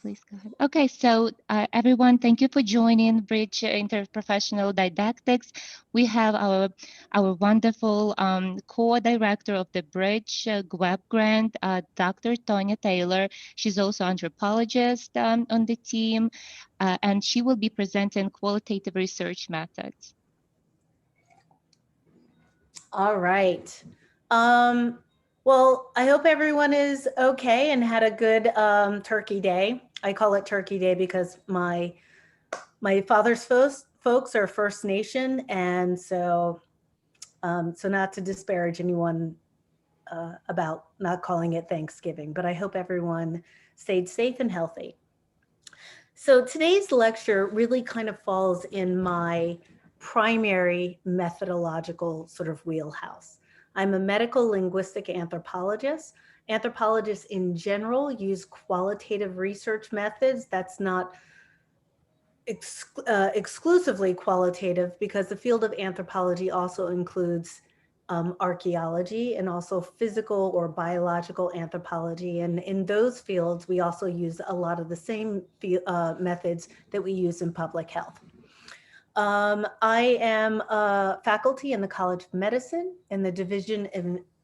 Please go ahead. Okay, so everyone, thank you for joining Bridge Interprofessional Didactics. We have our wonderful co-director of the Bridge Web Grant, Dr. Tonya Taylor. She's also anthropologist on the team, and she will be presenting qualitative research methods. All right. Well, I hope everyone is okay and had a good Turkey Day. I call it Turkey Day because my father's folks are First Nation, and so not to disparage anyone about not calling it Thanksgiving, but I hope everyone stayed safe and healthy. So today's lecture really kind of falls in my primary methodological sort of wheelhouse. I'm a medical linguistic anthropologist. Anthropologists in general use qualitative research methods. That's not exclusively qualitative, because the field of anthropology also includes archaeology and also physical or biological anthropology. And in those fields, we also use a lot of the same methods that we use in public health. I am a faculty in the College of Medicine in the Division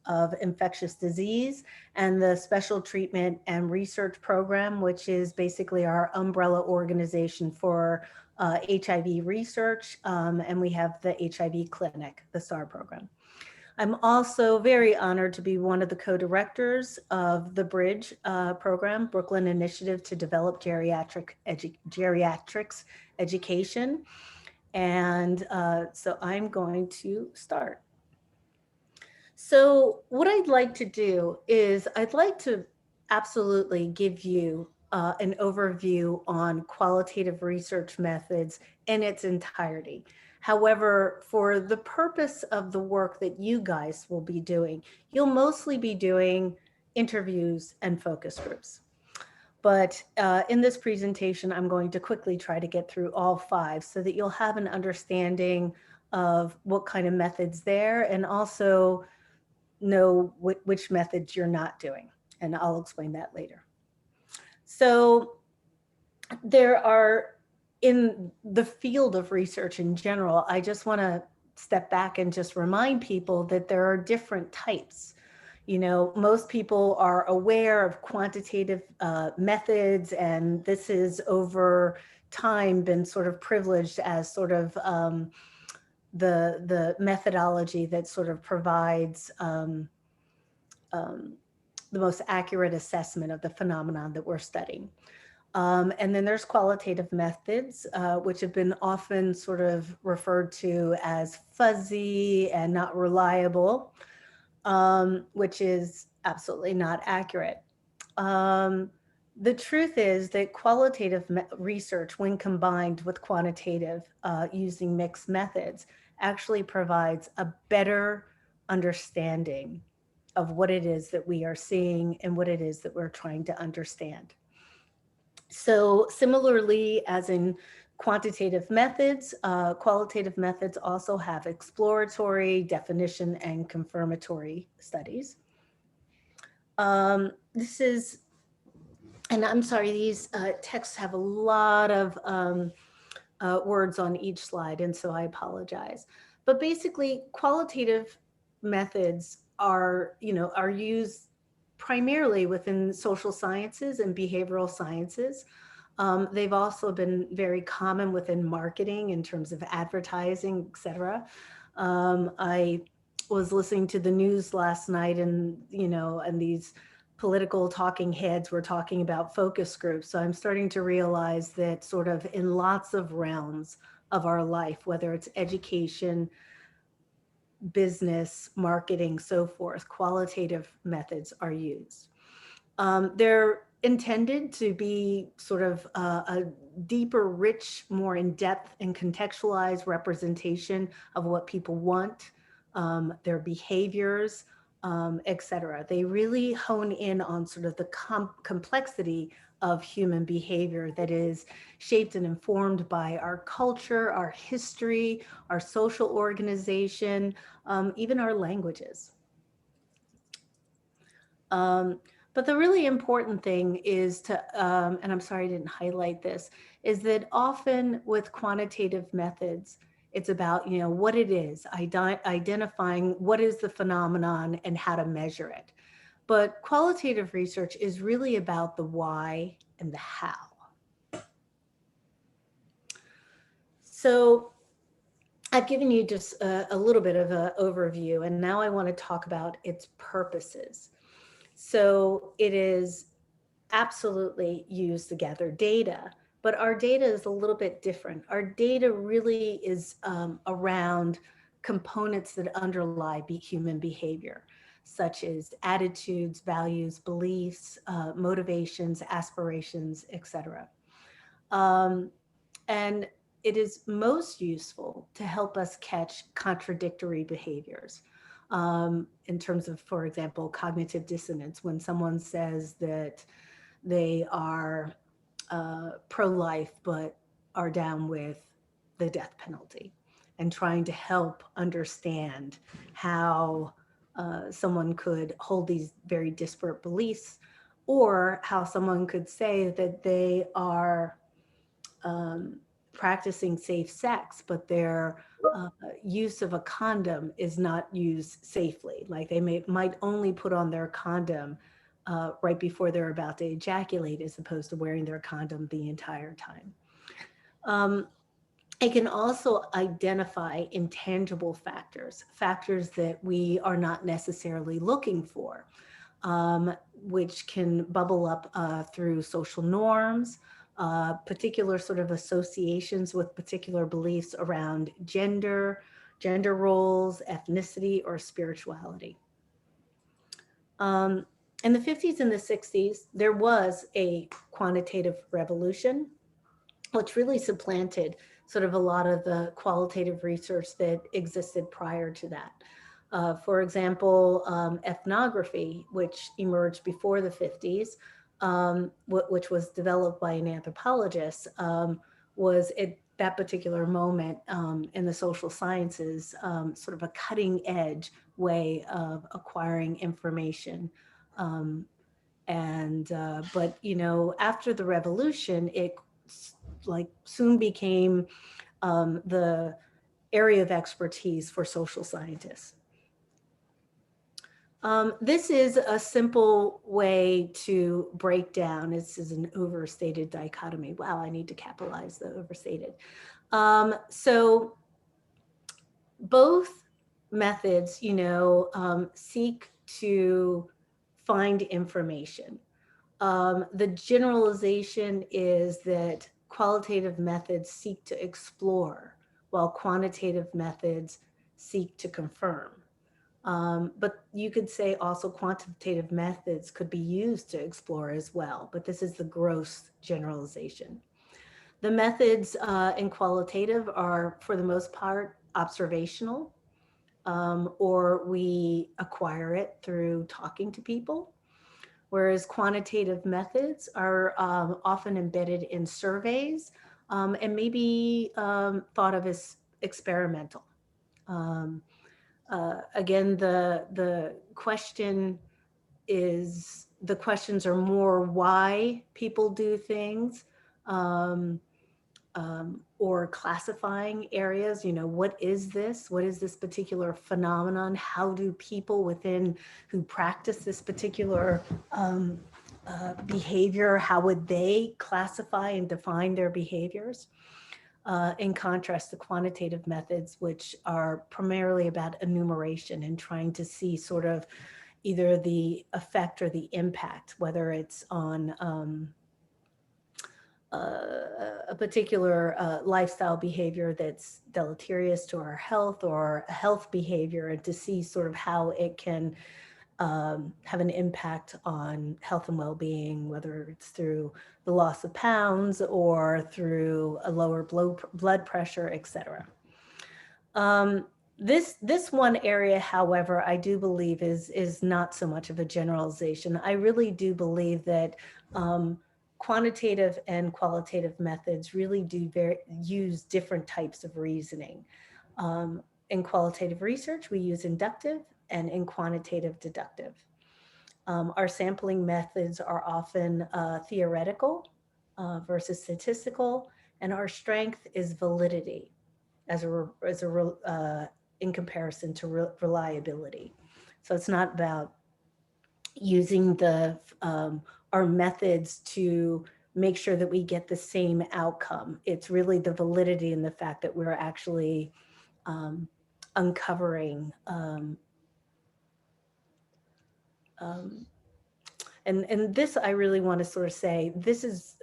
of Infectious Disease and the Special Treatment and Research Program, which is basically our umbrella organization for HIV research. And we have the HIV clinic, the STAR program. I'm also very honored to be one of the co-directors of the Bridge program, Brooklyn Initiative to Develop Geriatrics Education. And so I'm going to start. So what I'd like to do is I'd like to absolutely give you an overview on qualitative research methods in its entirety. However, for the purpose of the work that you guys will be doing, you'll mostly be doing interviews and focus groups. But in this presentation, I'm going to quickly try to get through all 5 so that you'll have an understanding of what kind of methods there, and also know which methods you're not doing. And I'll explain that later. So there are, in the field of research in general, I just want to step back and just remind people that there are different types. You know, most people are aware of quantitative methods, and this is over time been sort of privileged as sort of the methodology that sort of provides the most accurate assessment of the phenomenon that we're studying. And then there's qualitative methods, which have been often sort of referred to as fuzzy and not reliable, which is absolutely not accurate. The truth is that qualitative research, when combined with quantitative using mixed methods, actually provides a better understanding of what it is that we are seeing and what it is that we're trying to understand. So similarly, as in quantitative methods, qualitative methods also have exploratory, definition, and confirmatory studies. This is, and I'm sorry, these texts have a lot of words on each slide, and so I apologize. But basically, qualitative methods are used primarily within social sciences and behavioral sciences. They've also been very common within marketing in terms of advertising, et cetera. I was listening to the news last night, and these political talking heads were talking about focus groups. So I'm starting to realize that sort of in lots of realms of our life, whether it's education, business, marketing, so forth, qualitative methods are used. They're intended to be sort of a deeper, rich, more in-depth and contextualized representation of what people want, their behaviors, et cetera. They really hone in on sort of the complexity of human behavior that is shaped and informed by our culture, our history, our social organization, even our languages. But the really important thing is to, and I'm sorry I didn't highlight this, is that often with quantitative methods, it's about, what it is, identifying what is the phenomenon and how to measure it. But qualitative research is really about the why and the how. So I've given you just a little bit of an overview, and now I want to talk about its purposes. So it is absolutely used to gather data, but our data is a little bit different. Our data really is around components that underlie human behavior, such as attitudes, values, beliefs, motivations, aspirations, etc. Um, and it is most useful to help us catch contradictory behaviors. In terms of, for example, cognitive dissonance, when someone says that they are pro-life but are down with the death penalty, and trying to help understand how someone could hold these very disparate beliefs, or how someone could say that they are um, practicing safe sex, but their use of a condom is not used safely. Like they might only put on their condom right before they're about to ejaculate, as opposed to wearing their condom the entire time. Um, it can also identify intangible factors, factors that we are not necessarily looking for, which can bubble up through social norms, particular sort of associations with particular beliefs around gender roles, ethnicity, or spirituality. Um, in the 50s and the 60s, there was a quantitative revolution, which really supplanted sort of a lot of the qualitative research that existed prior to that. For example, ethnography, which emerged before the 50s, which was developed by an anthropologist, was at that particular moment in the social sciences, sort of a cutting edge way of acquiring information. Um, and but after the revolution, it like soon became the area of expertise for social scientists. This is a simple way to break down. This is an overstated dichotomy. Wow, I need to capitalize the overstated. So both methods, seek to find information. The generalization is that qualitative methods seek to explore, while quantitative methods seek to confirm. But you could say also quantitative methods could be used to explore as well, but this is the gross generalization. The methods in qualitative are, for the most part, observational, or we acquire it through talking to people, whereas quantitative methods are often embedded in surveys, and maybe thought of as experimental. Um, Again, the questions are more why people do things, um, or classifying areas. What is this? What is this particular phenomenon? How do people within who practice this particular behavior, how would they classify and define their behaviors? In contrast to quantitative methods, which are primarily about enumeration and trying to see sort of either the effect or the impact, whether it's on a particular lifestyle behavior that's deleterious to our health, or a health behavior, and to see sort of how it can have an impact on health and well-being, whether it's through the loss of pounds or through a lower blood pressure, etc. This one area, however, I do believe is not so much of a generalization. I really do believe that quantitative and qualitative methods really do use different types of reasoning. In qualitative research, we use inductive, and in quantitative, deductive. Our sampling methods are often theoretical versus statistical, and our strength is validity in comparison to reliability. So it's not about using our methods to make sure that we get the same outcome. It's really the validity and the fact that we're actually um, uncovering um, and this I really want to sort of say this is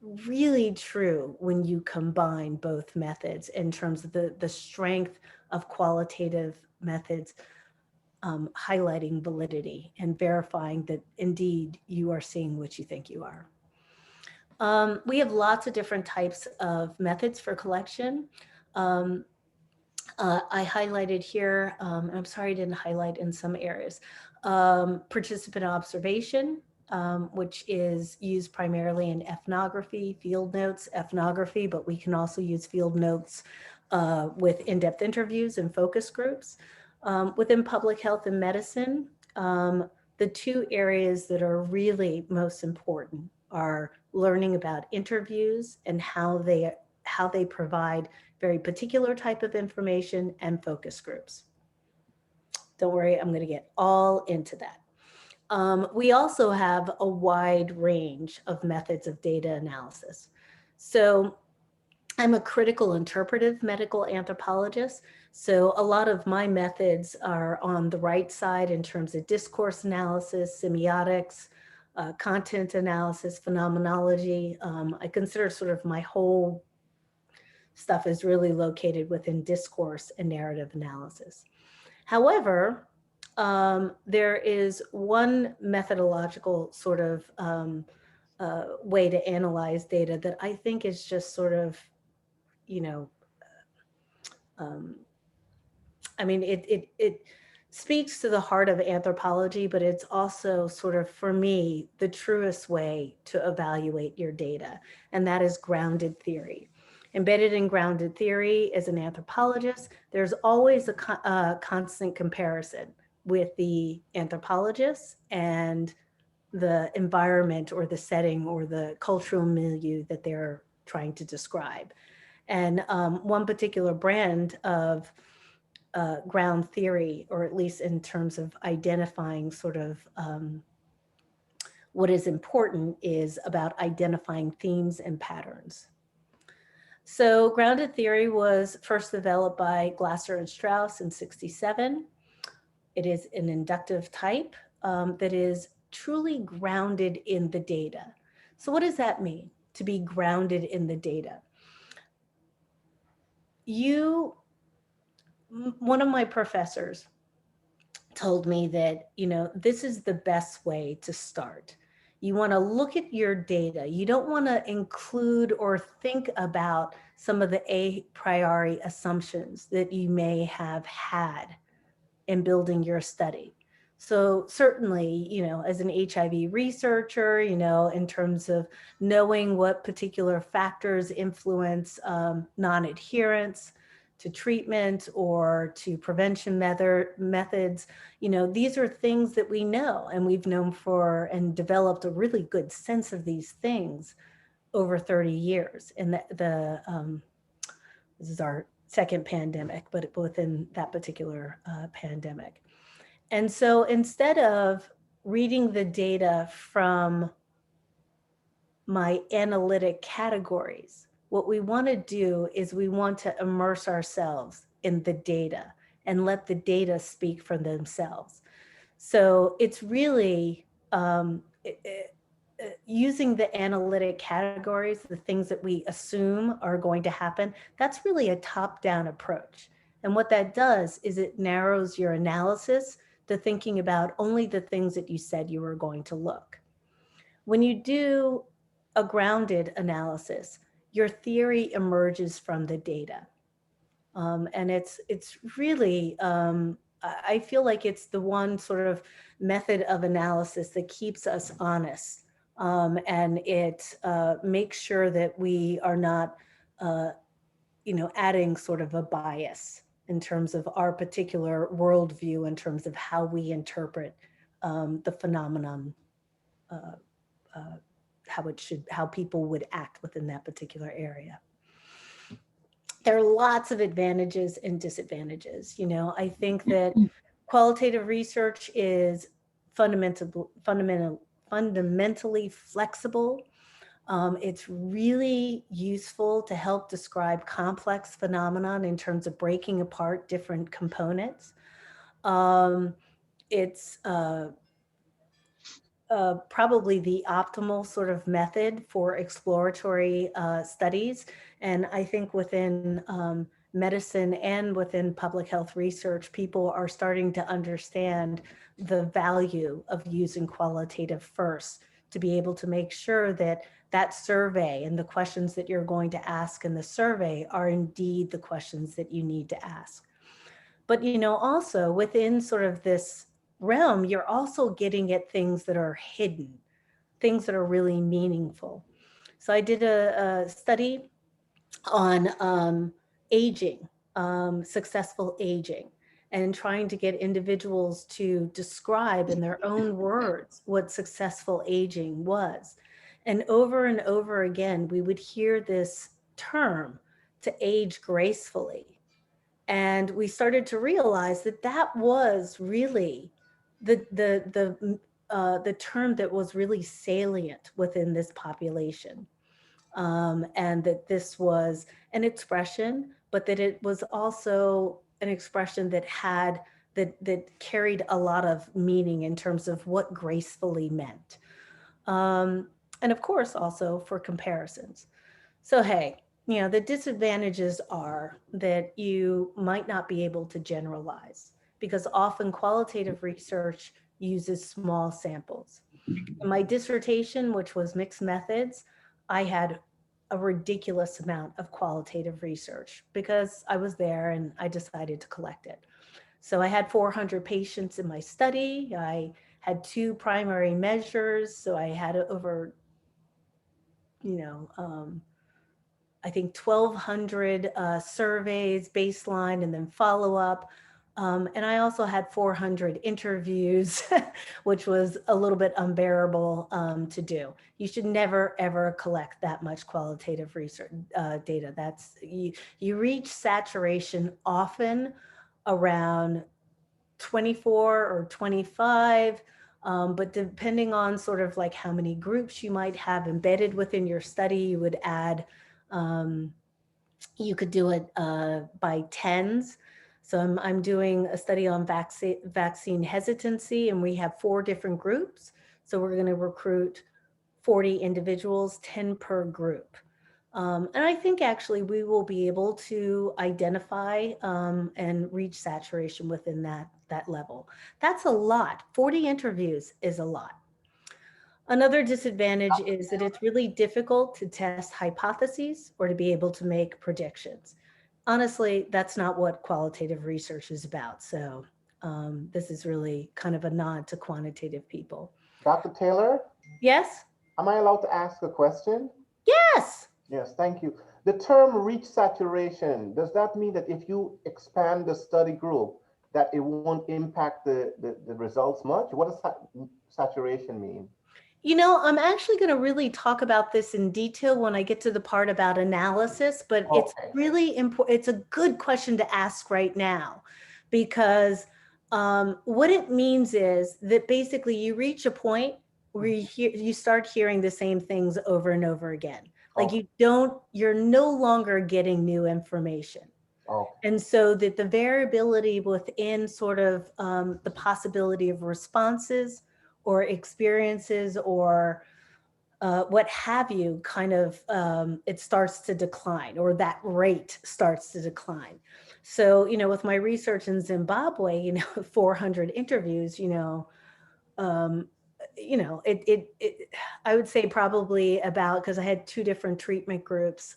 really true when you combine both methods in terms of the strength of qualitative methods, highlighting validity and verifying that indeed you are seeing what you think you are. We have lots of different types of methods for collection. Um, I highlighted here, I'm sorry I didn't highlight in some areas, participant observation, which is used primarily in ethnography, field notes, ethnography, but we can also use field notes with in-depth interviews and focus groups. Within public health and medicine, the two areas that are really most important are learning about interviews and how they provide very particular type of information and focus groups. Don't worry, I'm going to get all into that. We also have a wide range of methods of data analysis. So I'm a critical interpretive medical anthropologist. So a lot of my methods are on the right side in terms of discourse analysis, semiotics, content analysis, phenomenology. I consider sort of my whole stuff is really located within discourse and narrative analysis. However, there is one methodological sort of way to analyze data that I think is just sort of, you know, um, I mean, it speaks to the heart of anthropology, but it's also sort of, for me, the truest way to evaluate your data, and that is grounded theory. Embedded in grounded theory as an anthropologist, there's always a constant comparison with the anthropologist and the environment or the setting or the cultural milieu that they're trying to describe. And one particular brand of ground theory, or at least in terms of identifying sort of what is important, is about identifying themes and patterns. So, grounded theory was first developed by Glasser and Strauss in 67. It is an inductive type that is truly grounded in the data. So, what does that mean, to be grounded in the data? You, one of my professors told me that, this is the best way to start. You want to look at your data. You don't want to include or think about some of the a priori assumptions that you may have had in building your study. So certainly, as an HIV researcher, in terms of knowing what particular factors influence non-adherence to treatment or to prevention methods, these are things that we know and we've known for and developed a really good sense of these things over 30 years. And this is our second pandemic, but within that particular pandemic. And so instead of reading the data from my analytic categories, what we want to do is we want to immerse ourselves in the data and let the data speak for themselves. So it's really using the analytic categories, the things that we assume are going to happen. That's really a top-down approach. And what that does is it narrows your analysis to thinking about only the things that you said you were going to look. When you do a grounded analysis, your theory emerges from the data. And it's really, I feel like it's the one sort of method of analysis that keeps us honest. And it makes sure that we are not, uh, adding sort of a bias in terms of our particular worldview, in terms of how we interpret the phenomenon, uh, uh, how people would act within that particular area. There are lots of advantages and disadvantages. I think that qualitative research is fundamentally flexible. It's really useful to help describe complex phenomenon in terms of breaking apart different components. It's probably the optimal sort of method for exploratory studies. And I think within medicine and within public health research, people are starting to understand the value of using qualitative first to be able to make sure that that survey and the questions that you're going to ask in the survey are indeed the questions that you need to ask. But, also within sort of this realm, you're also getting at things that are hidden, things that are really meaningful. So I did a study on aging, successful aging, and trying to get individuals to describe in their own words what successful aging was. And over again, we would hear this term, to age gracefully. And we started to realize that that was really the term that was really salient within this population, and that this was an expression, but that it was also an expression that carried a lot of meaning in terms of what gracefully meant, um, and of course also for comparisons. So, hey, the disadvantages are that you might not be able to generalize because often qualitative research uses small samples. In my dissertation, which was mixed methods, I had a ridiculous amount of qualitative research because I was there and I decided to collect it. So I had 400 patients in my study. I had two primary measures. So I had over, you know, um, I think 1,200 surveys, baseline, and then follow up. And I also had 400 interviews, which was a little bit unbearable to do. You should never, ever collect that much qualitative research data. You reach saturation often around 24 or 25. But depending on sort of like how many groups you might have embedded within your study, you would add, um, you could do it by tens. So I'm doing a study on vaccine hesitancy, and we have 4 different groups. So we're going to recruit 40 individuals, 10 per group. And I think actually we will be able to identify and reach saturation within that level. That's a lot. 40 interviews is a lot. Another disadvantage is that it's really difficult to test hypotheses or to be able to make predictions. Honestly, that's not what qualitative research is about. So this is really kind of a nod to quantitative people. Dr. Taylor, Yes? am I allowed to ask a question? Yes. Yes, thank you. The term reach saturation, does that mean that if you expand the study group, that it won't impact the results much? What does saturation mean? I'm actually going to really talk about this in detail when I get to the part about analysis, but it's Okay. really important. It's a good question to ask right now because what it means is that basically you reach a point where you start hearing the same things over and over again. Like Okay. you're no longer getting new information. Okay. And so that the variability within sort of the possibility of responses or experiences or what have you, kind of it starts to decline, or that rate starts to decline. So, with my research in Zimbabwe, 400 interviews, um, it I would say probably about, because I had 2 different treatment groups.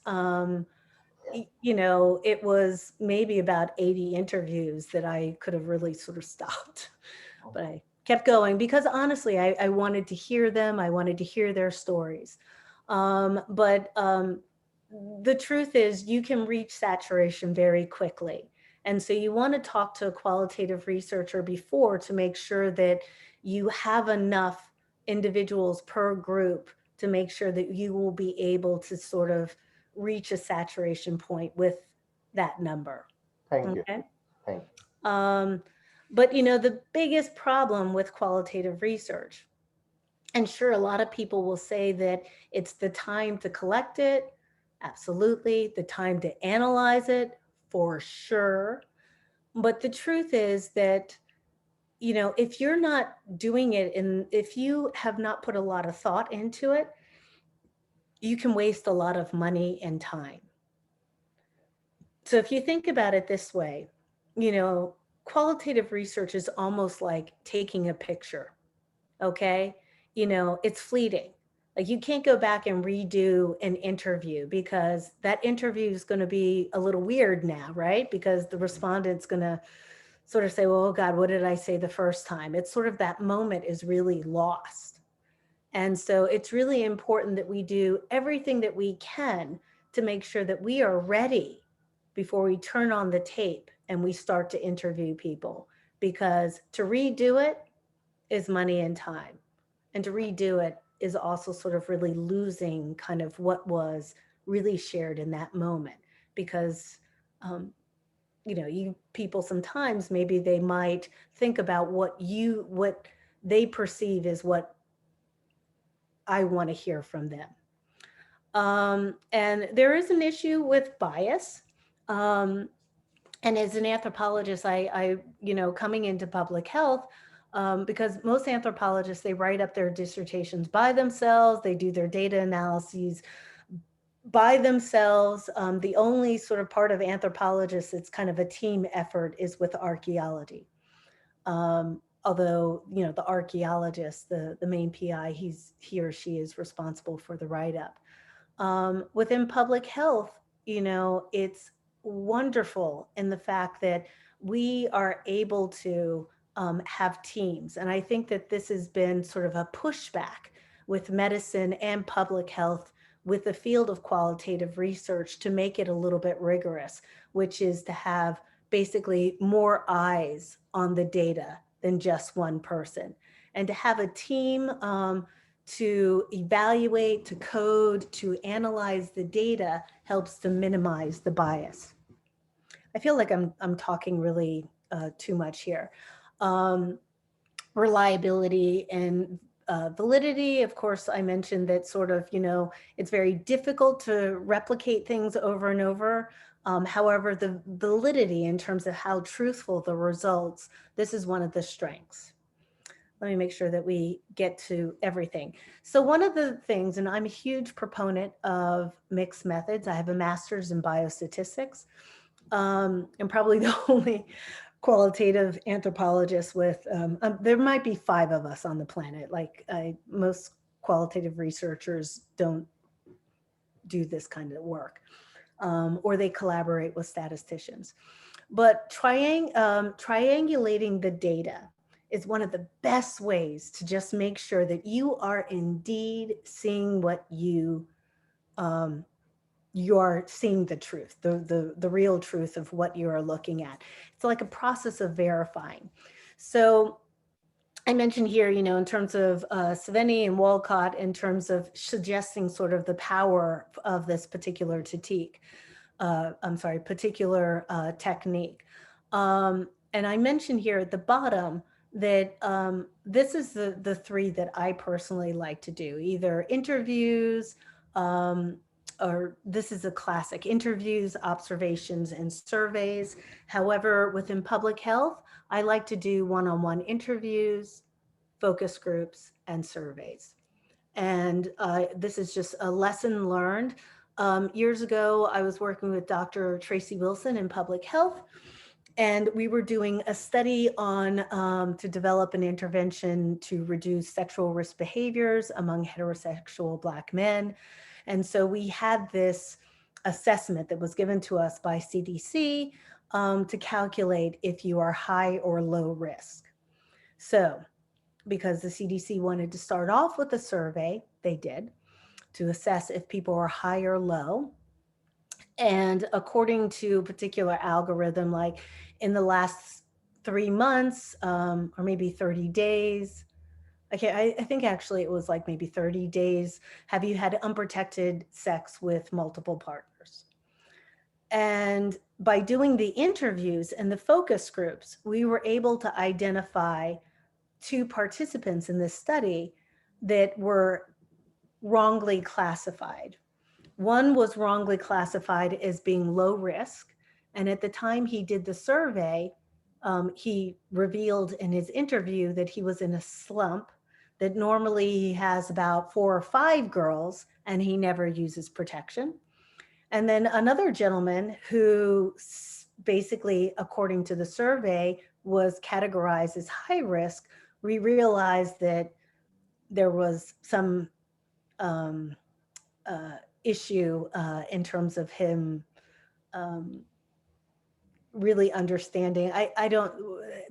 It was maybe about 80 interviews that I could have really sort of stopped, but I kept going because honestly, I wanted to hear them. I wanted to hear their stories. But the truth is, you can reach saturation very quickly. And so you want to talk to a qualitative researcher before to make sure that you have enough individuals per group to make sure that you will be able to sort of reach a saturation point with that number. Thank you. Okay. Thank Um, but the biggest problem with qualitative research, and sure, a lot of people will say that it's the time to collect it. Absolutely. The time to analyze it, for sure. But the truth is that, if you're not doing it and if you have not put a lot of thought into it, you can waste a lot of money and time. So if you think about it this way, you know, qualitative research is almost like taking a picture, okay? It's fleeting. Like you can't go back and redo an interview because that interview is going to be a little weird now, right? Because the respondent's going to sort of say, well, oh God, what did I say the first time? It's sort of that moment is really lost. And so it's really important that we do everything that we can to make sure that we are ready before we turn on the tape and we start to interview people. Because to redo it is money and time. And to redo it is also sort of really losing kind of what was really shared in that moment. Because, um, you people sometimes maybe they might think about what they perceive as what I want to hear from them. And there is an issue with bias. Um, and as an anthropologist, coming into public health, because most anthropologists, they write up their dissertations by themselves, they do their data analyses by themselves. The only sort of part of anthropologists, it's kind of a team effort is with archaeology. Although, the archaeologist, the main PI, he or she is responsible for the write-up. Within public health, it's wonderful in the fact that we are able to have teams. And I think that this has been sort of a pushback with medicine and public health with the field of qualitative research to make it a little bit rigorous, which is to have basically more eyes on the data than just one person. And to have a team to evaluate, to code, to analyze the data helps to minimize the bias. I feel like I'm talking really too much here. Um, Reliability and validity, of course, I mentioned that sort of, it's very difficult to replicate things over and over. However, the validity in terms of how truthful the results, this is one of the strengths. Let me make sure that we get to everything. So one of the things, and I'm a huge proponent of mixed methods. I have a master's in biostatistics, and probably the only qualitative anthropologist with, there might be 5 of us on the planet. Like most qualitative researchers don't do this kind of work, or they collaborate with statisticians. But triangulating the data is one of the best ways to just make sure that you are indeed seeing what um, you are seeing the truth, the real truth of what you are looking at. It's like a process of verifying. So I mentioned here, in terms of Saveni and Walcott, in terms of suggesting sort of the power of this particular particular technique. And I mentioned here at the bottom that this is the 3 that I personally like to do, either interviews, um, or this is a classic: interviews, observations, and surveys. However, within public health, I like to do one-on-one interviews, focus groups, and surveys. And this is just a lesson learned. Years ago, I was working with Dr. Tracy Wilson in public health, and we were doing a study on to develop an intervention to reduce sexual risk behaviors among heterosexual Black men. And so we had this assessment that was given to us by CDC to calculate if you are high or low risk. So because the CDC wanted to start off with a survey, they did, to assess if people are high or low. And according to a particular algorithm, like in the last 3 months, or maybe 30 days, Okay, I think actually it was like maybe 30 days. Have you had unprotected sex with multiple partners? And by doing the interviews and the focus groups, we were able to identify two participants in this study that were wrongly classified. One was wrongly classified as being low risk. And at the time he did the survey, he revealed in his interview that he was in a slump, that normally he has about 4 or 5 girls and he never uses protection. And then another gentleman who basically, according to the survey, was categorized as high risk, we realized that there was some um, issue in terms of him um, really understanding. I don't,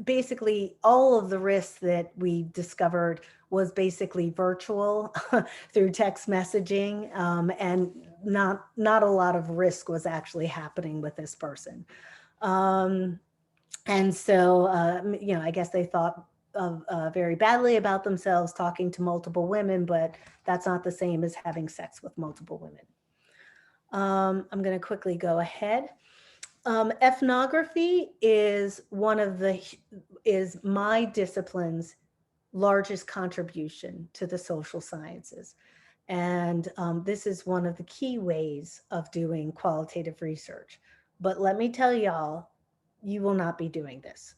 basically, all of the risks that we discovered was basically virtual through text messaging, and not a lot of risk was actually happening with this person. Um, and so, I guess they thought of, very badly about themselves talking to multiple women, but that's not the same as having sex with multiple women. I'm going to quickly go ahead. Ethnography is is my discipline's largest contribution to the social sciences. And this is one of the key ways of doing qualitative research. But let me tell y'all, you will not be doing this.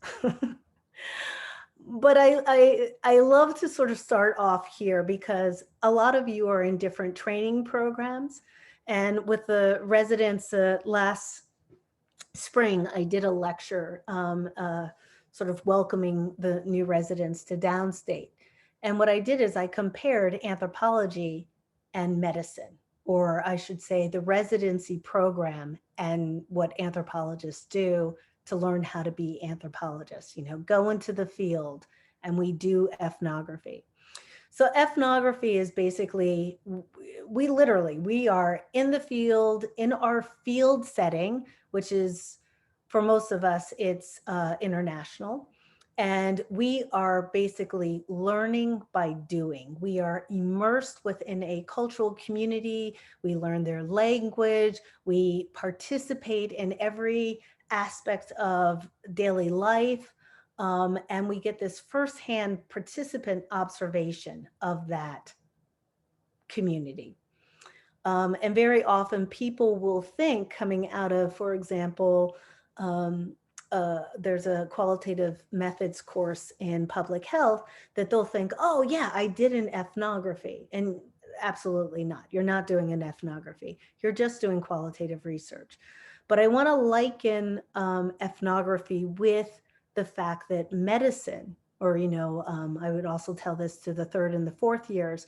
But I love to sort of start off here because a lot of you are in different training programs. And with the residents last spring, I did a lecture sort of welcoming the new residents to downstate. And what I did is I compared anthropology and medicine, or I should say the residency program and what anthropologists do to learn how to be anthropologists, go into the field and we do ethnography. So ethnography is basically, we are in the field, in our field setting, which is, for most of us, it's international. And we are basically learning by doing. We are immersed within a cultural community. We learn their language. We participate in every aspect of daily life, and we get this firsthand participant observation of that community. And very often people will think, coming out of, for example, um, there's a qualitative methods course in public health, that they'll think, oh yeah, I did an ethnography. And absolutely not. You're not doing an ethnography. You're just doing qualitative research. But I want to liken ethnography with the fact that medicine, or, I would also tell this to the third and the fourth years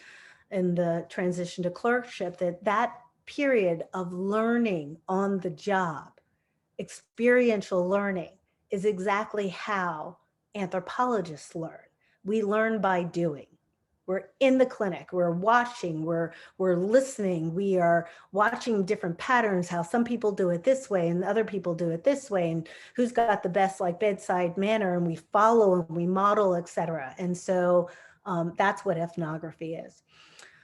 in the transition to clerkship, that period of learning on the job, experiential learning, is exactly how anthropologists learn. We learn by doing. We're in the clinic, we're watching, we're listening, we are watching different patterns, how some people do it this way and other people do it this way, and who's got the best like bedside manner, and we follow and we model, etc. And so that's what ethnography is.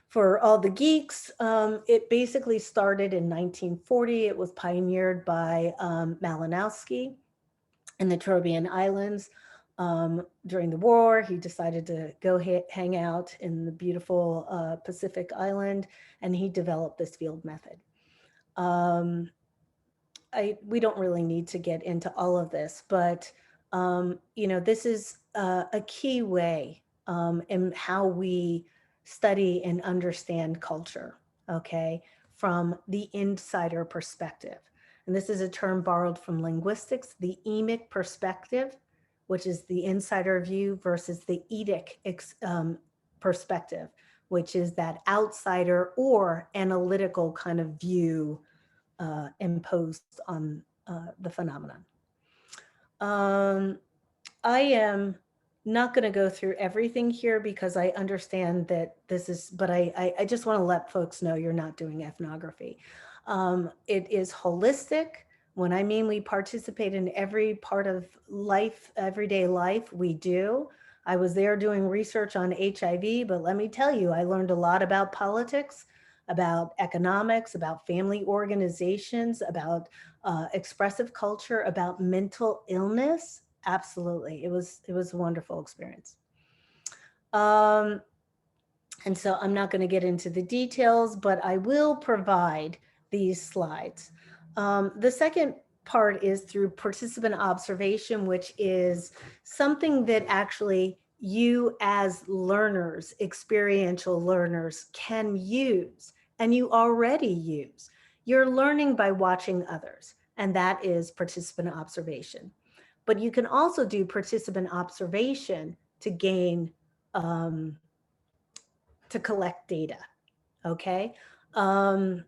For all the geeks, it basically started in 1940. It was pioneered by Malinowski in the Trobriand Islands. During the war, he decided to go hang out in the beautiful Pacific Island, and he developed this field method. We don't really need to get into all of this, but this is a key way in how we study and understand culture, okay, from the insider perspective. And this is a term borrowed from linguistics, the emic perspective, which is the insider view, versus the eidetic perspective, which is that outsider or analytical kind of view imposed on the phenomenon. I am not going to go through everything here because I understand that this is, but I just want to let folks know you're not doing ethnography. It is holistic. When I mean we participate in every part of life, everyday life, we do. I was there doing research on HIV, but let me tell you, I learned a lot about politics, about economics, about family organizations, about expressive culture, about mental illness. Absolutely, it was a wonderful experience. Um, and so I'm not going to get into the details, but I will provide these slides. The second part is through participant observation, which is something that actually you as learners, experiential learners, can use and you already use. You're learning by watching others, and that is participant observation. But you can also do participant observation to gain um, to collect data. Okay. Um,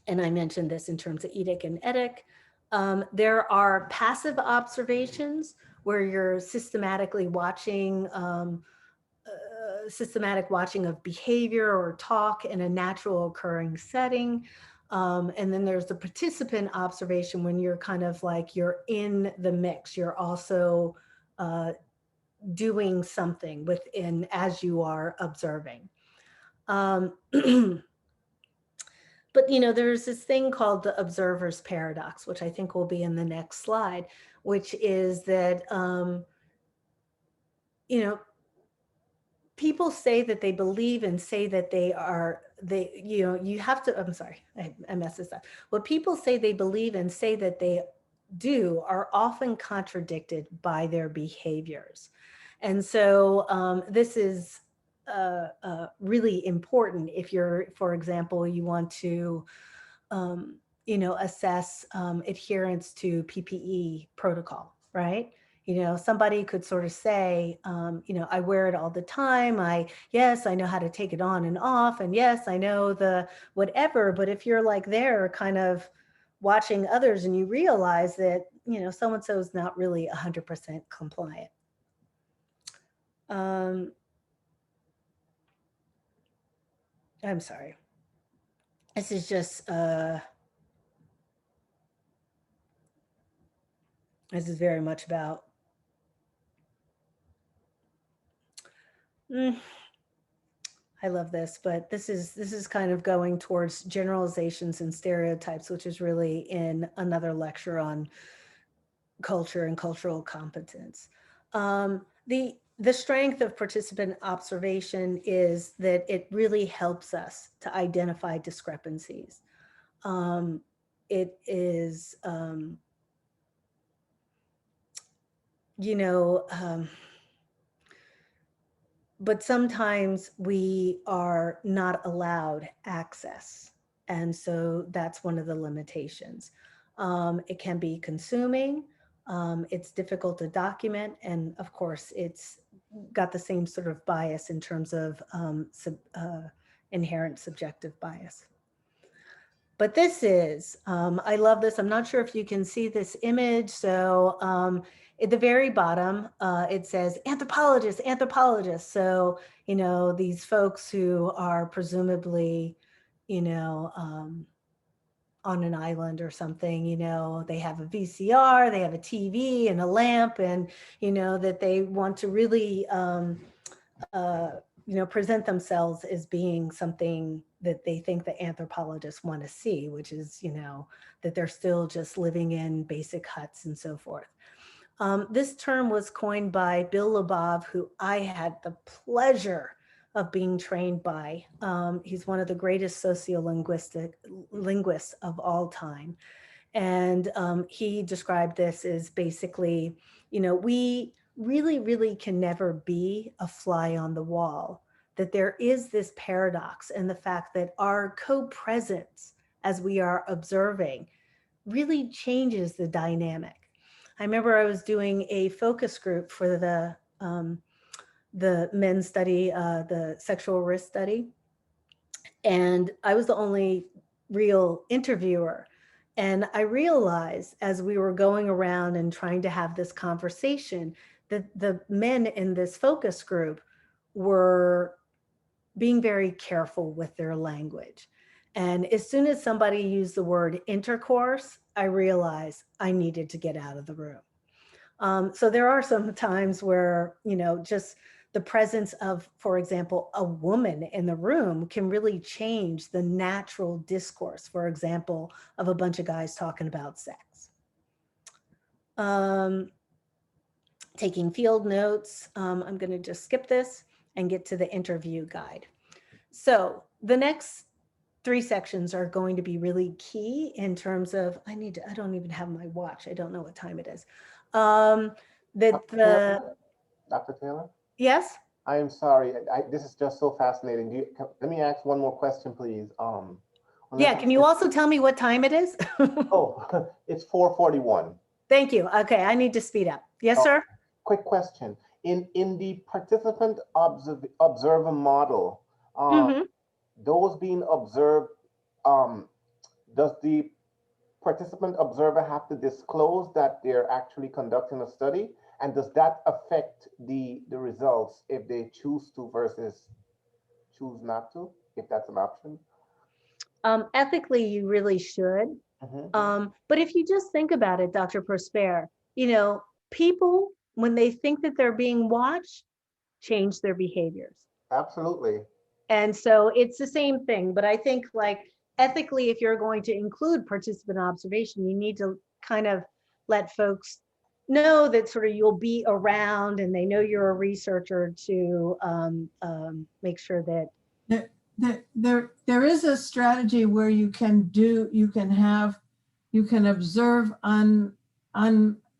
and I mentioned this in terms of etic and etic. There are passive observations where you're systematic watching of behavior or talk in a natural occurring setting. And then there's the participant observation when you're kind of like you're in the mix. You're also uh, doing something within as you are observing. Um, but there's this thing called the observer's paradox, which I think will be in the next slide, which is that you know people say that they believe and say that you have to, I'm sorry, I messed this up. What people say they believe and say that they do are often contradicted by their behaviors. And so this is really important if you're, for example, you want to assess adherence to PPE protocol, right? Somebody could sort of say, I wear it all the time. Yes, I know how to take it on and off. And yes, I know the whatever. But if you're like there kind of watching others and you realize that, so-and-so is not really 100% compliant. Um, I'm sorry. This is just, this is very much about, mm, I love this, but this is kind of going towards generalizations and stereotypes, which is really in another lecture on culture and cultural competence. The strength of participant observation is that it really helps us to identify discrepancies. It is, you know, but sometimes we are not allowed access. And so that's one of the limitations. It can be consuming, it's difficult to document, and of course, it's got the same sort of bias in terms of inherent subjective bias. But this is, I love this. I'm not sure if you can see this image. So at the very bottom, it says anthropologists, anthropologists. So, these folks who are presumably, on an island or something, they have a VCR, they have a TV and a lamp, and, that they want to really, uh, present themselves as being something that they think the anthropologists want to see, which is, that they're still just living in basic huts and so forth. This term was coined by Bill Labov, who I had the pleasure of being trained by. He's one of the greatest linguists of all time. And he described this as basically, we really, really can never be a fly on the wall, that there is this paradox and the fact that our co-presence as we are observing really changes the dynamic. I remember I was doing a focus group for the men's study, the sexual risk study, and I was the only real interviewer. And I realized as we were going around and trying to have this conversation that the men in this focus group were being very careful with their language. And as soon as somebody used the word intercourse, I realized I needed to get out of the room. So there are some times where, just the presence of, for example, a woman in the room can really change the natural discourse, for example, of a bunch of guys talking about sex. Um, Taking field notes. I'm going to just skip this and get to the interview guide. So the next three sections are going to be really key in terms of, I don't even have my watch. I don't know what time it is. That Dr. Taylor? the, Dr. Taylor? yes? I am sorry. This is just so fascinating. Let me ask one more question, please. Yeah. Unless Can you also tell me what time it is? oh, it's 4:41. Thank you. Okay. I need to speed up. Yes, Oh, sir. quick question. In the participant observer model, um, Mm-hmm. those being observed, um, does the participant observer have to disclose that they're actually conducting a study? And does that affect the results if they choose to versus choose not to, if that's an option? Ethically, you really should. Hmm. But if you just think about it, Dr. Prosper, people, when they think that they're being watched, change their behaviors. Absolutely. And so it's the same thing. But I think, like, ethically, if you're going to include participant observation, you need to kind of let folks know that sort of you'll be around and they know you're a researcher to make sure that. There is a strategy where you can observe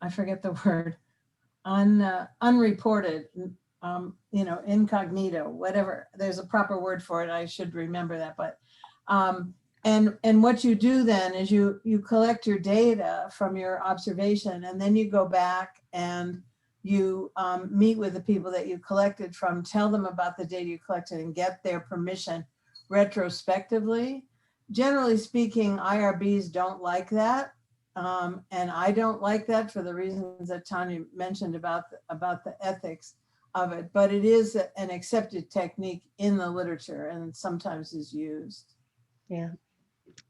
I forget the word, unreported, incognito, whatever. There's a proper word for it. I should remember that. But and what you do then is you collect your data from your observation, and then you go back and you meet with the people that you collected from, tell them about the data you collected, and get their permission retrospectively. Generally speaking, IRBs don't like that. And I don't like that for the reasons that Tonya mentioned about the ethics of it, but it is an accepted technique in the literature and sometimes is used. Yeah.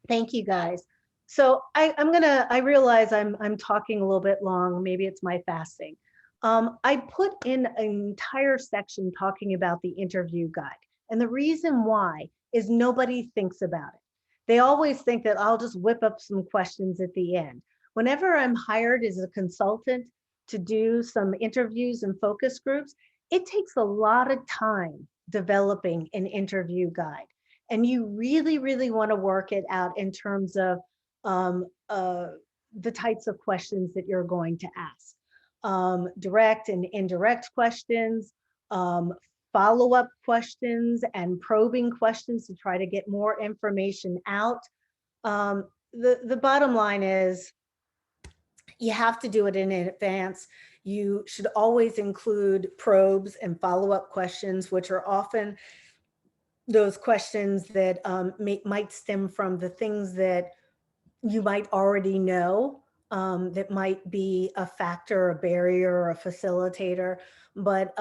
Thank you, guys. So I realize I'm talking a little bit long. Maybe it's my fasting. I put in an entire section talking about the interview guide. And the reason why is nobody thinks about it. They always think that I'll just whip up some questions at the end. Whenever I'm hired as a consultant to do some interviews and focus groups, it takes a lot of time developing an interview guide, and you really, really want to work it out in terms of um, uh, the types of questions that you're going to ask. Direct and indirect questions, follow-up questions, and probing questions to try to get more information out. The bottom line is you have to do it in advance. You should always include probes and follow-up questions, which are often those questions that might stem from the things that you might already know, that might be a factor, a barrier, or a facilitator. But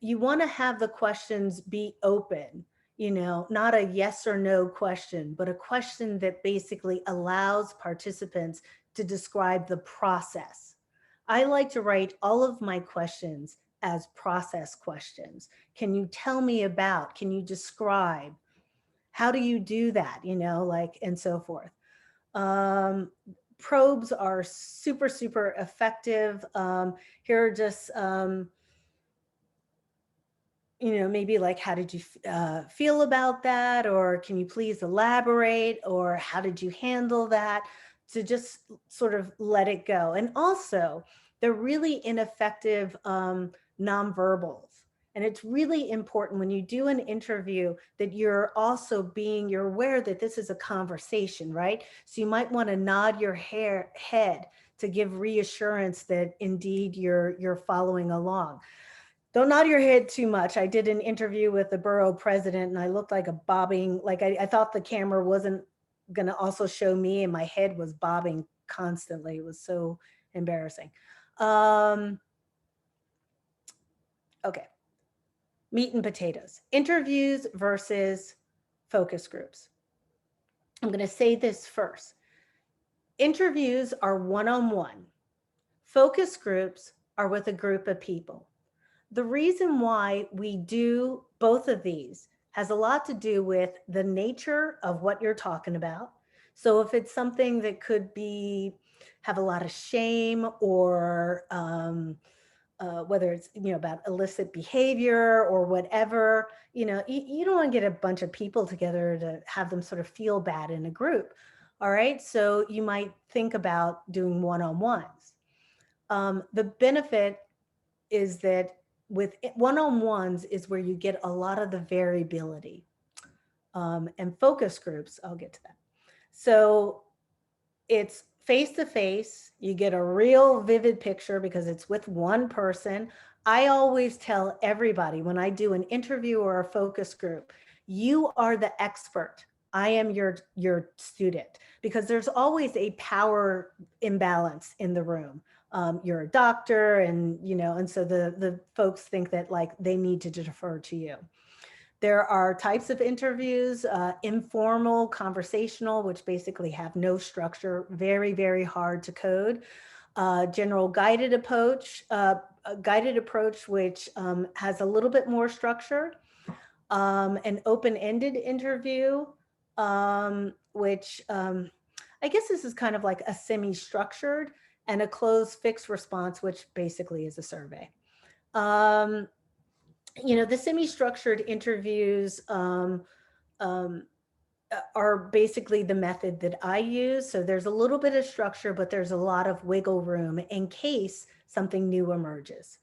you want to have the questions be open, not a yes or no question, but a question that basically allows participants to describe the process. I like to write all of my questions as process questions. Can you tell me about, can you describe, how do you do that, like, and so forth. um, Probes are super, super effective. Here are just, maybe like, how did you feel about that? Or can you please elaborate? Or how did you handle that? To just sort of let it go. And also, they're really ineffective nonverbals. And it's really important when you do an interview that you're aware that this is a conversation, right? So you might want to nod your head to give reassurance that indeed you're following along. Don't nod your head too much. I did an interview with the borough president and I looked like a bobbing, like I thought the camera wasn't going to also show me, and my head was bobbing constantly. It was so embarrassing. Um, okay. Meat and potatoes. Interviews versus focus groups. I'm going to say this first. Interviews are one-on-one. Focus groups are with a group of people. The reason why we do both of these has a lot to do with the nature of what you're talking about. So if it's something that could be have a lot of shame or whether it's about illicit behavior or whatever, you don't want to get a bunch of people together to have them sort of feel bad in a group. All right, so you might think about doing one-on-ones. The benefit is that with one-on-ones is where you get a lot of the variability. And focus groups, I'll get to that. So it's face to face. You get a real vivid picture because it's with one person. I always tell everybody when I do an interview or a focus group, you are the expert. I am your student, because there's always a power imbalance in the room. You're a doctor, and so the folks think that like they need to defer to you. There are types of interviews, informal, conversational, which basically have no structure, very, very hard to code. General guided approach, which has a little bit more structure. An open-ended interview, which I guess this is kind of like a semi-structured, and a closed fixed response, which basically is a survey. The semi-structured interviews are basically the method that I use. So there's a little bit of structure, but there's a lot of wiggle room in case something new emerges.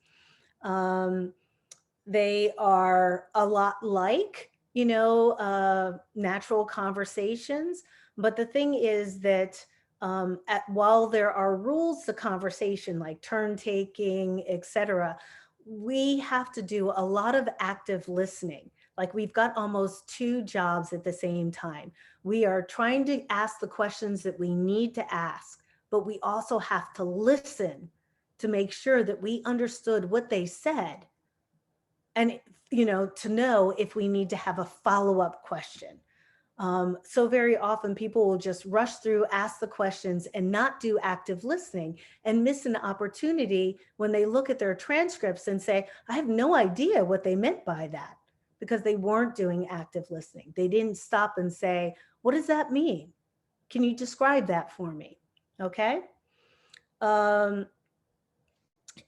They are a lot like, natural conversations. But the thing is that while there are rules to conversation, like turn taking, etc., we have to do a lot of active listening. Like we've got almost two jobs at the same time. We are trying to ask the questions that we need to ask, but we also have to listen to make sure that we understood what they said, and to know if we need to have a follow-up question. So very often people will just rush through, ask the questions, and not do active listening, and miss an opportunity when they look at their transcripts and say, I have no idea what they meant by that, because they weren't doing active listening. They didn't stop and say, what does that mean? Can you describe that for me? Okay.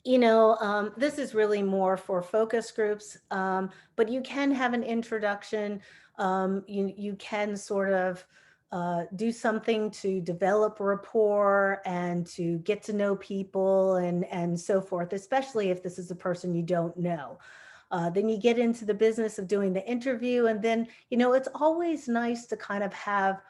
This is really more for focus groups, but you can have an introduction. You can sort of do something to develop rapport and to get to know people and so forth, especially if this is a person you don't know. Then you get into the business of doing the interview, and then, it's always nice to kind of have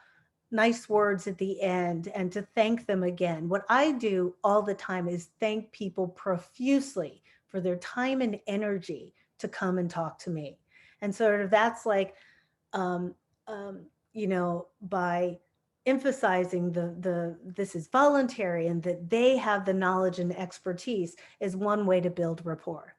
nice words at the end and to thank them again. What I do all the time is thank people profusely for their time and energy to come and talk to me. And sort of that's like, by emphasizing the this is voluntary and that they have the knowledge and expertise is one way to build rapport.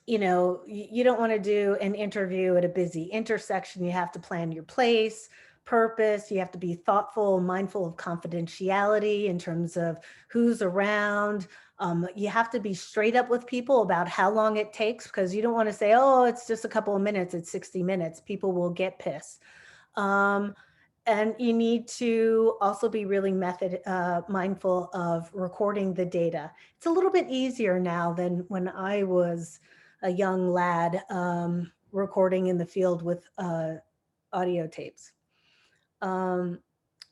You don't want to do an interview at a busy intersection. You have to plan your place, purpose. You have to be thoughtful, mindful of confidentiality in terms of who's around. You have to be straight up with people about how long it takes, because you don't want to say, oh, it's just a couple of minutes, it's 60 minutes. People will get pissed. And you need to also be really mindful of recording the data. It's a little bit easier now than when I was a young lad recording in the field with audio tapes. I'm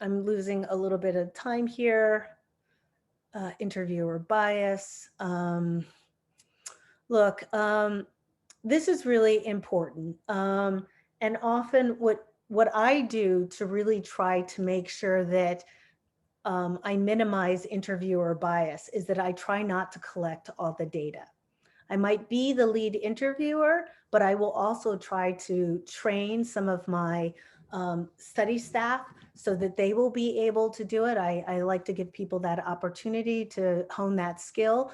losing a little bit of time here. Interviewer bias. Look, this is really important. And often what I do to really try to make sure that I minimize interviewer bias is that I try not to collect all the data. I might be the lead interviewer, but I will also try to train some of my study staff so that they will be able to do it. I like to give people that opportunity to hone that skill.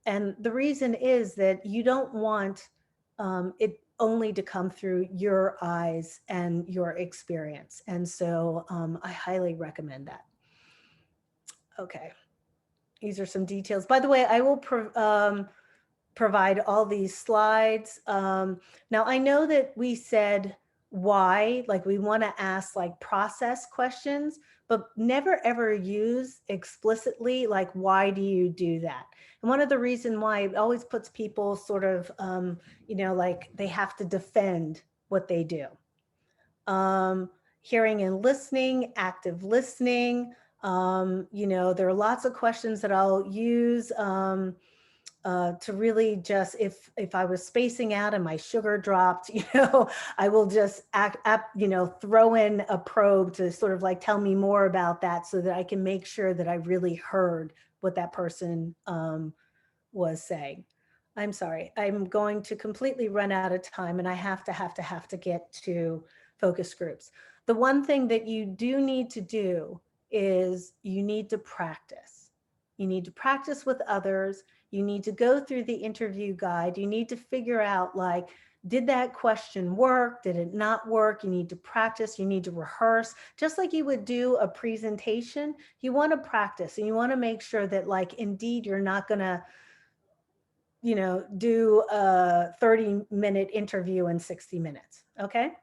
And the reason is that you don't want it only to come through your eyes and your experience. And so I highly recommend that. Okay. these are some details. By the way, I will provide all these slides. Now I know that we said why, like we want to ask like process questions, but never ever use explicitly like, why do you do that? And one of the reason why it always puts people sort of, like they have to defend what they do. Hearing and listening, active listening. There are lots of questions that I'll use to really just, if I was spacing out and my sugar dropped, I will just throw in a probe to sort of like tell me more about that so that I can make sure that I really heard what that person was saying. I'm sorry, I'm going to completely run out of time and I have to get to focus groups. The one thing that you do need to do is you need to practice. You need to practice with others. You need to go through the interview guide. You need to figure out like, did that question work? Did it not work? You need to practice. You need to rehearse. Just like you would do a presentation, you want to practice and you want to make sure that like, indeed, you're not going to do a 30-minute interview in 60 minutes. Okay.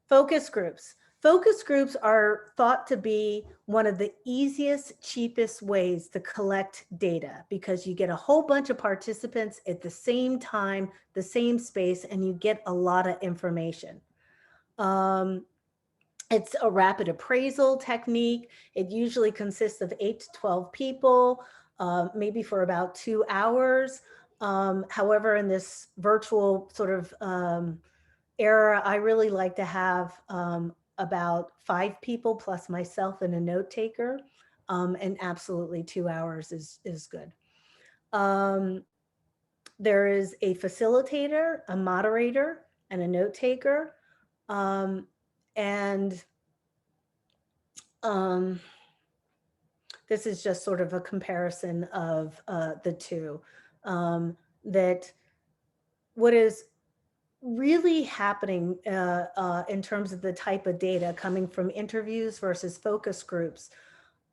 Focus groups. Focus groups are thought to be one of the easiest, cheapest ways to collect data because you get a whole bunch of participants at the same time, the same space, and you get a lot of information. It's a rapid appraisal technique. It usually consists of 8 to 12 people, maybe for about 2 hours. However, in this virtual sort of era, I really like to have about 5 people plus myself and a note taker. And absolutely 2 hours is good. There is a facilitator, a moderator, and a note taker. And this is just sort of a comparison of the two. That what is really happening in terms of the type of data coming from interviews versus focus groups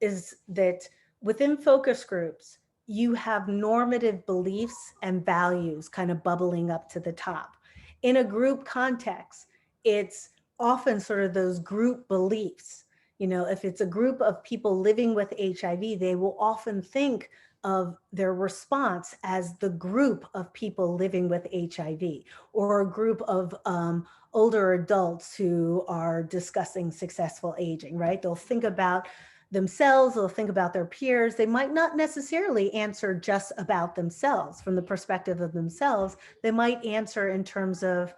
is that within focus groups, you have normative beliefs and values kind of bubbling up to the top. In a group context, it's often sort of those group beliefs. If it's a group of people living with HIV, they will often think of their response as the group of people living with HIV or a group of older adults who are discussing successful aging, right? They'll think about themselves, they'll think about their peers. They might not necessarily answer just about themselves from the perspective of themselves. They might answer in terms of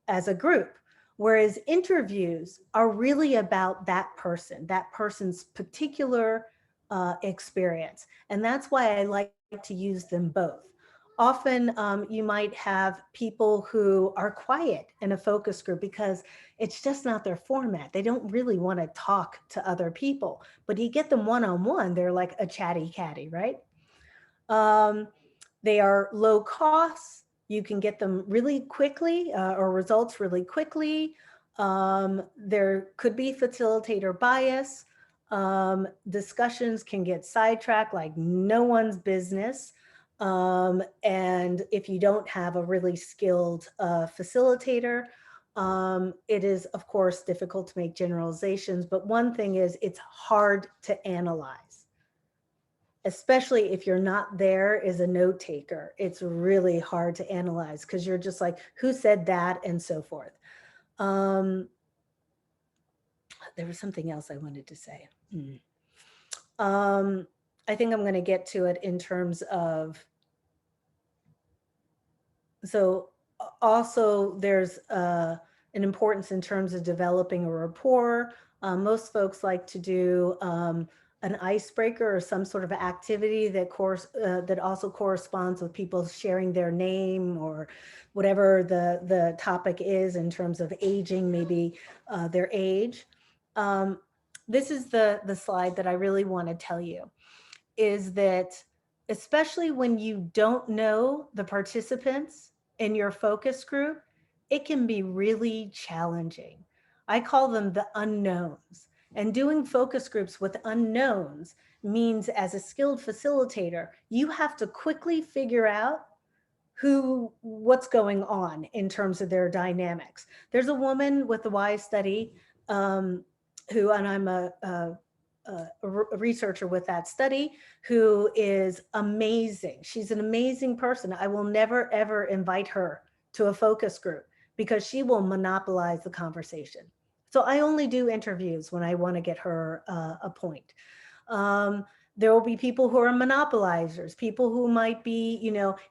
as a group. Whereas interviews are really about that person's particular experience. And that's why I like to use them both. Often you might have people who are quiet in a focus group because it's just not their format. They don't really want to talk to other people, but you get them one-on-one, they're like a chatty catty, right? They are low cost. You can get them really quickly or results really quickly. There could be facilitator bias. Discussions can get sidetracked like no one's business. And if you don't have a really skilled facilitator, it is, of course, difficult to make generalizations. But one thing is it's hard to analyze, especially if you're not there as a note taker. It's really hard to analyze because you're just like, who said that and so forth. There was something else I wanted to say. I think I'm going to get to it in terms of, so also there's an importance in terms of developing a rapport. Most folks like to do an icebreaker or some sort of activity that also corresponds with people sharing their name or whatever the topic is in terms of aging, maybe their age. This is the slide that I really want to tell you, is that especially when you don't know the participants in your focus group, it can be really challenging. I call them the unknowns. And doing focus groups with unknowns means, as a skilled facilitator, you have to quickly figure out what's going on in terms of their dynamics. There's a woman with the Y study, who, and I'm a researcher with that study, who is amazing. She's an amazing person. I will never, ever invite her to a focus group because she will monopolize the conversation. So I only do interviews when I want to get her a point. There will be people who are monopolizers, people who might be,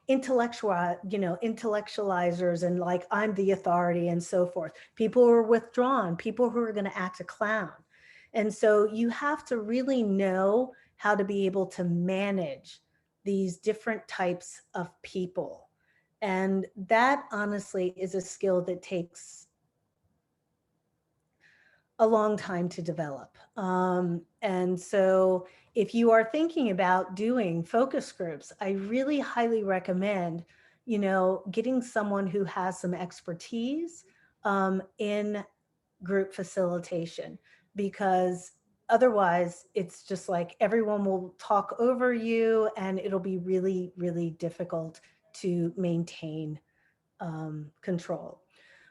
intellectualizers, and like, I'm the authority and so forth. People who are withdrawn, people who are going to act a clown. And so you have to really know how to be able to manage these different types of people. And that honestly is a skill that takes a long time to develop. And so if you are thinking about doing focus groups, I really highly recommend, getting someone who has some expertise in group facilitation, because otherwise it's just like everyone will talk over you and it'll be really, really difficult to maintain control.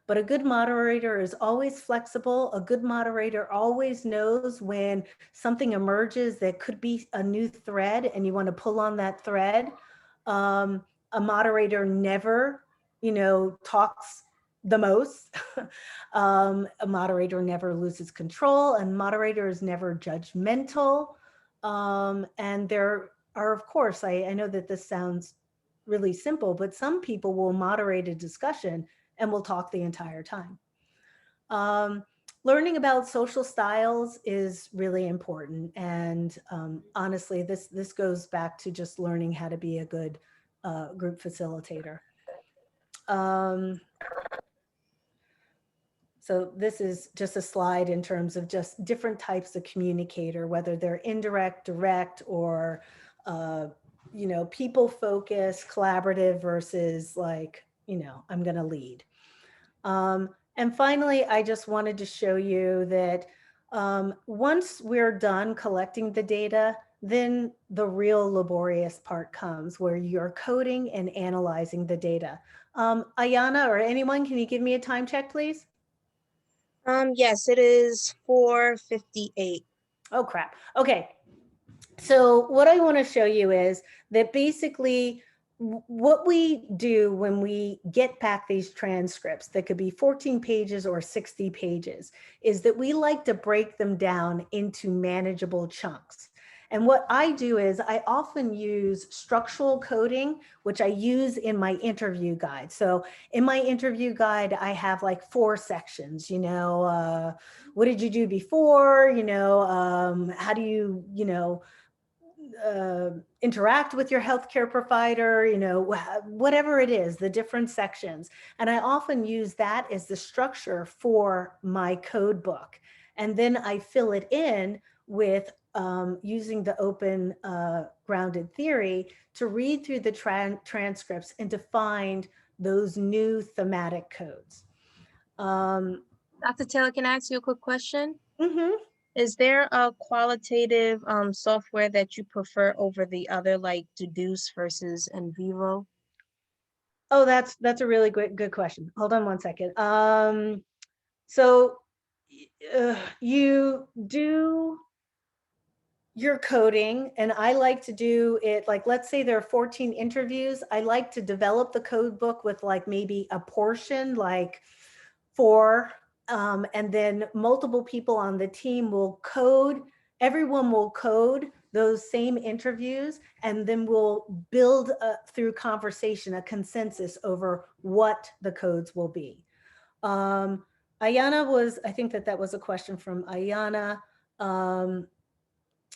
But a good moderator is always flexible. A good moderator always knows when something emerges that could be a new thread and you want to pull on that thread. A moderator never, talks the most. A moderator never loses control, and moderator is never judgmental. And there are, of course, I know that this sounds really simple, but some people will moderate a discussion and we'll talk the entire time. Learning about social styles is really important. And honestly, this goes back to just learning how to be a good group facilitator. So this is just a slide in terms of just different types of communicator, whether they're indirect, direct, or people focused, collaborative versus like, I'm going to lead. And finally, I just wanted to show you that once we're done collecting the data, then the real laborious part comes where you're coding and analyzing the data. Ayana or anyone, can you give me a time check, please? Yes, it is 4:58. Oh, crap. Okay. So what I want to show you is that basically what we do when we get back these transcripts that could be 14 pages or 60 pages is that we like to break them down into manageable chunks. And what I do is I often use structural coding, which I use in my interview guide. So in my interview guide, I have like 4 sections, what did you do before? How do you, interact with your healthcare provider, whatever it is, the different sections. And I often use that as the structure for my code book. And then I fill it in with using the open grounded theory to read through the transcripts and to find those new thematic codes. Dr. Taylor, can I ask you a quick question? Mm-hmm. Is there a qualitative software that you prefer over the other, like Deduce versus NVivo? Oh, that's a really good question. Hold on one second. So you do your coding, and I like to do it like, let's say there are 14 interviews. I like to develop the code book with like maybe a portion, like 4, and then multiple people on the team will code. Everyone will code those same interviews, and then we'll build through conversation a consensus over what the codes will be. Ayana was, I think that was a question from Ayana,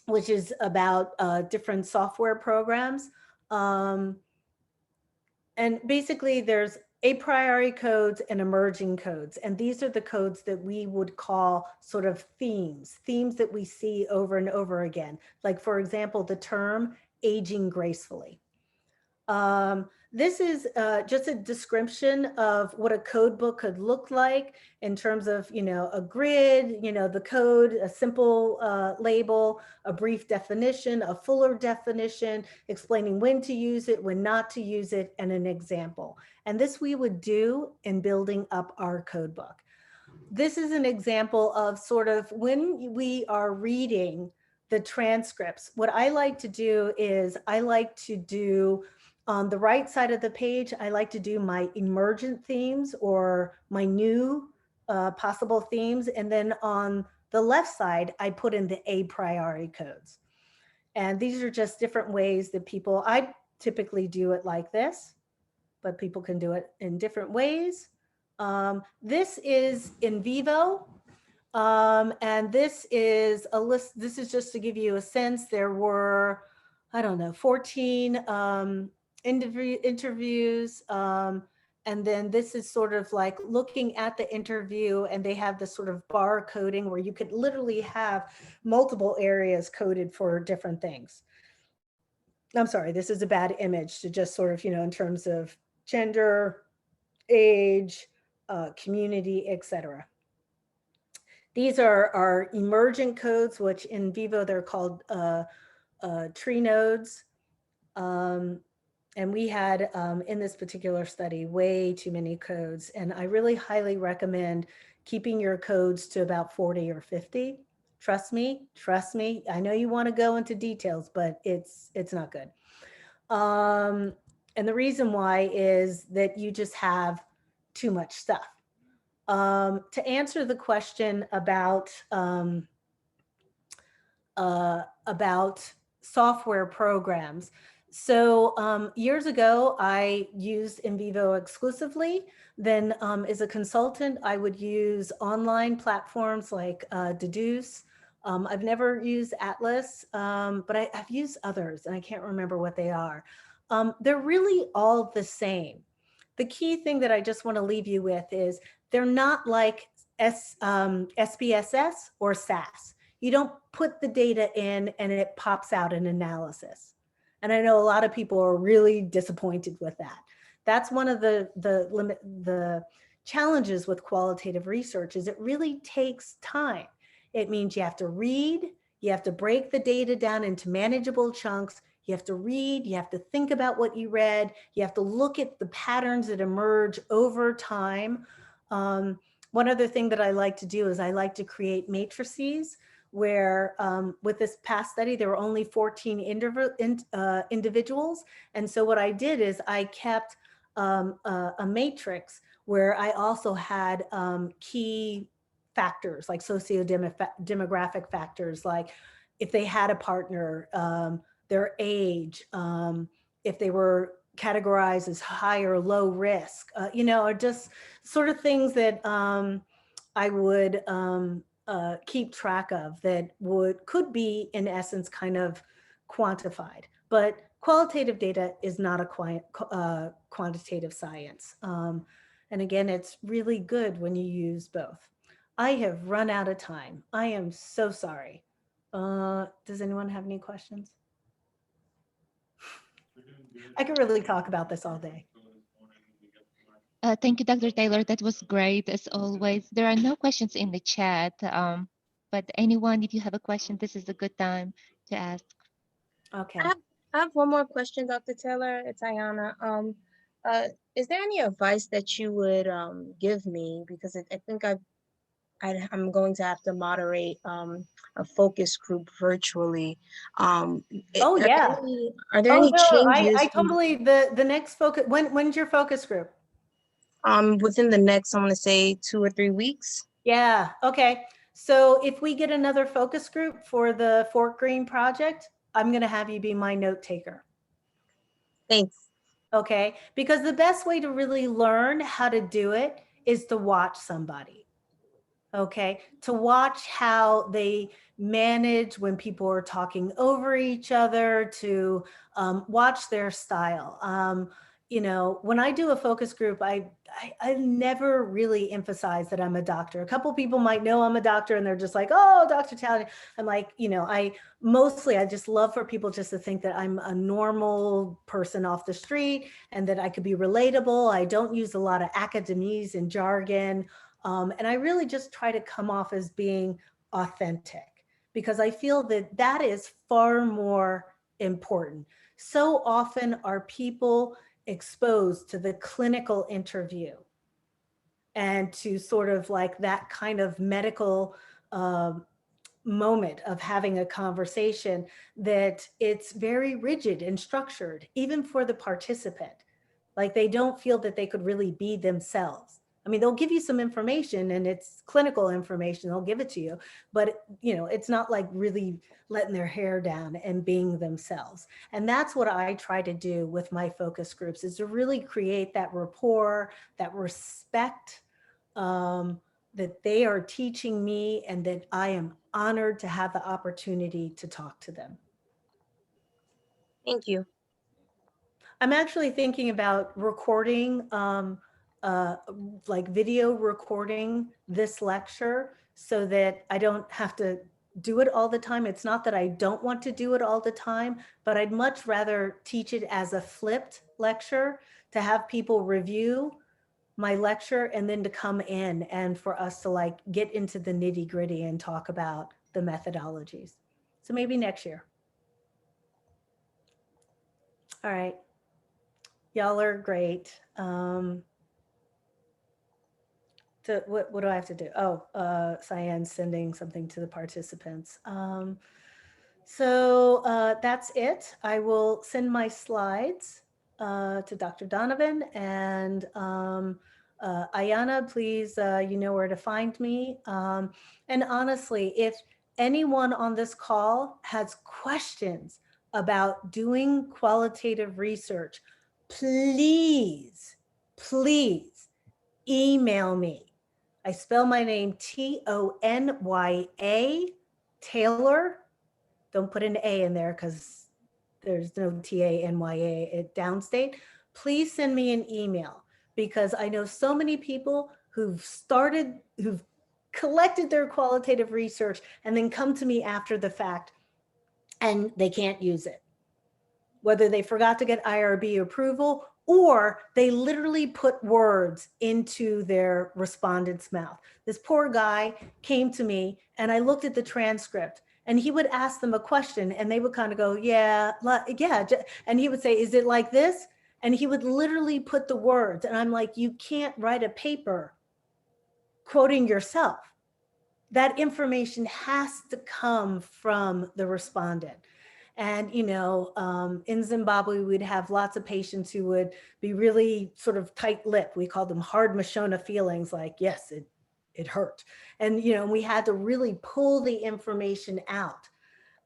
which is about different software programs. And basically there's a priori codes and emerging codes. And these are the codes that we would call sort of themes that we see over and over again. Like, for example, the term aging gracefully. This is just a description of what a code book could look like in terms of, a grid, the code, a simple label, a brief definition, a fuller definition, explaining when to use it, when not to use it, and an example. And this we would do in building up our code book. This is an example of sort of when we are reading the transcripts. What I like to do is I like to do on the right side of the page, I like to do my emergent themes or my new possible themes. And then on the left side, I put in the a priori codes. And these are just different ways that I typically do it like this, but people can do it in different ways. This is in vivo. And this is a list. This is just to give you a sense. There were, I don't know, 14 interviews. And then this is sort of like looking at the interview, and they have this sort of bar coding where you could literally have multiple areas coded for different things. I'm sorry, this is a bad image to just sort of, in terms of gender, age, community, etc. These are our emergent codes, which in vivo they're called tree nodes. And we had, in this particular study, way too many codes. And I really highly recommend keeping your codes to about 40 or 50. Trust me. I know you want to go into details, but it's not good. And the reason why is that you just have too much stuff. To answer the question about software programs. So years ago, I used in vivo exclusively. Then as a consultant, I would use online platforms like Deduce. I've never used Atlas, but I've used others, and I can't remember what they are. They're really all the same. The key thing that I just want to leave you with is they're not like SPSS or SAS. You don't put the data in and it pops out an analysis. And I know a lot of people are really disappointed with that. That's one of the challenges with qualitative research is it really takes time. It means you have to read, you have to break the data down into manageable chunks, you have to read, you have to think about what you read, you have to look at the patterns that emerge over time. One other thing that I like to do is I like to create matrices where with this past study, there were only 14 individuals. And so what I did is I kept a matrix where I also had key factors like socio-demographic factors, like if they had a partner, their age, if they were categorized as high or low risk, or just sort of things that I would keep track of that could be in essence kind of quantified. But qualitative data is not a quantitative science. And again, it's really good when you use both. I have run out of time. I am so sorry. Does anyone have any questions? I could really talk about this all day. Thank you, Dr. Taylor. That was great as always. There are no questions in the chat, but anyone, if you have a question, this is a good time to ask. Okay. I have one more question, Dr. Taylor. It's Ayana. Is there any advice that you would give me? Because I think I'm going to have to moderate a focus group virtually. Oh yeah. Are there any changes? I totally the next focus. When's your focus group? Within the next, I'm going to say 2 or 3 weeks. Yeah. Okay. So if we get another focus group for the Fort Greene project, I'm going to have you be my note taker. Thanks. Okay. Because the best way to really learn how to do it is to watch somebody. Okay. To watch how they manage when people are talking over each other, to watch their style. you know, when I do a focus group, I never really emphasize that I'm a doctor. A couple people might know I'm a doctor and they're just like, oh, Dr. Talley. I'm like, you know, I just love for people just to think that I'm a normal person off the street and that I could be relatable. I don't use a lot of academies and jargon. And I really just try to come off as being authentic because I feel that that is far more important. So often are people exposed to the clinical interview and to sort of like that kind of medical moment of having a conversation that it's very rigid and structured, even for the participant. Like they don't feel that they could really be themselves. I mean, they'll give you some information and it's clinical information, they'll give it to you, but you know, it's not like really letting their hair down and being themselves. And that's what I try to do with my focus groups is to really create that rapport, that respect, that they are teaching me and that I am honored to have the opportunity to talk to them. Thank you. I'm actually thinking about recording, like video recording this lecture so that I don't have to do it all the time. It's not that I don't want to do it all the time, but I'd much rather teach it as a flipped lecture to have people review my lecture and then to come in and for us to like get into the nitty gritty and talk about the methodologies. So maybe next year. All right. Y'all are great. What do I have to do? Oh, Cyan's sending something to the participants. So that's it. I will send my slides to Dr. Donovan and Ayana, please, you know where to find me. And honestly, if anyone on this call has questions about doing qualitative research, please, please email me. I spell my name Tonya, Taylor. Don't put an A in there because there's no Tanya at downstate. Please send me an email because I know so many people who've collected their qualitative research and then come to me after the fact and they can't use it. Whether they forgot to get IRB approval or they literally put words into their respondent's mouth. This poor guy came to me and I looked at the transcript and he would ask them a question and they would kind of go, yeah. And he would say, is it like this? And he would literally put the words. And I'm like, you can't write a paper quoting yourself. That information has to come from the respondent. And, you know, in Zimbabwe, we'd have lots of patients who would be really sort of tight-lipped. We called them hard Mashona feelings, like, yes, it hurt. And, you know, we had to really pull the information out.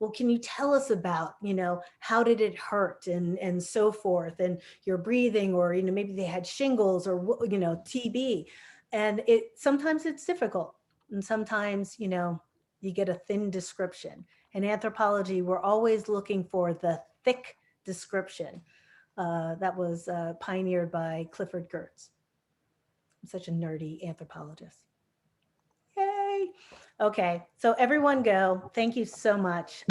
Well, can you tell us about, you know, how did it hurt and so forth, and your breathing, or, you know, maybe they had shingles or, you know, TB. And sometimes it's difficult. And sometimes, you know, you get a thin description. In anthropology, we're always looking for the thick description. That was pioneered by Clifford Geertz. I'm such a nerdy anthropologist. Yay. Okay, so everyone go. Thank you so much.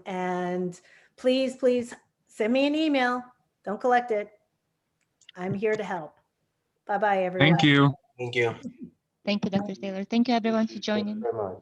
And please, please send me an email. Don't collect it. I'm here to help. Bye-bye, everyone. Thank you. Thank you. Thank you, Dr. Taylor. Thank you, everyone, for Thank you joining. very much.